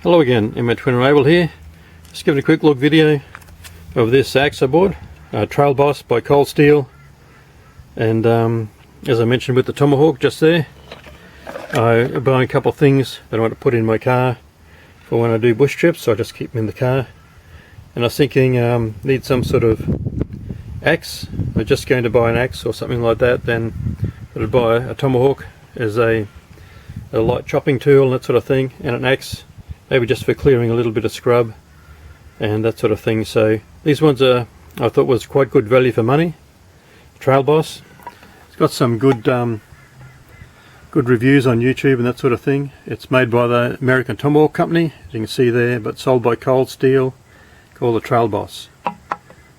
Hello again, Emma Twin and Abel here. Just giving a quick look video of this axe I bought, Trail Boss by Cold Steel. And as I mentioned with the tomahawk just there, I'm buying a couple of things that I want to put in my car for when I do bush trips, so I just keep them in the car. And I was thinking, need some sort of axe. I'm just going to buy an axe or something like that, then I'd buy a tomahawk as a light chopping tool and that sort of thing, and an axe maybe just for clearing a little bit of scrub and that sort of thing. So these ones I thought was quite good value for money. Trail Boss. It's got some good good reviews on YouTube and that sort of thing. It's made by the American Tomahawk Company, as you can see there, but sold by Cold Steel, called the Trail Boss.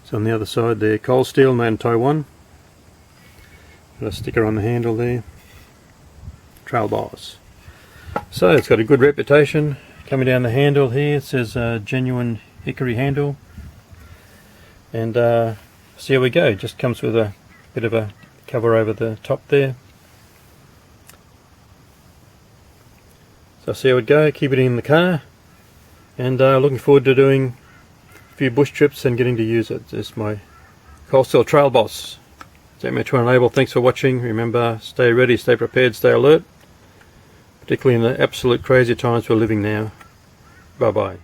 So on the other side there, Cold Steel, made in Taiwan. Got a sticker on the handle there, Trail Boss. So it's got a good reputation. Coming down the handle here, it says genuine hickory handle. And see how we go. Just comes with a bit of a cover over the top there. So see how it go. Keep it in the car, and looking forward to doing a few bush trips and getting to use it. This is my Cold Steel Trail Boss. It's Emma Twin and Abel. Thanks for watching. Remember, stay ready, stay prepared, stay alert, particularly in the absolute crazy times we're living now. Bye bye.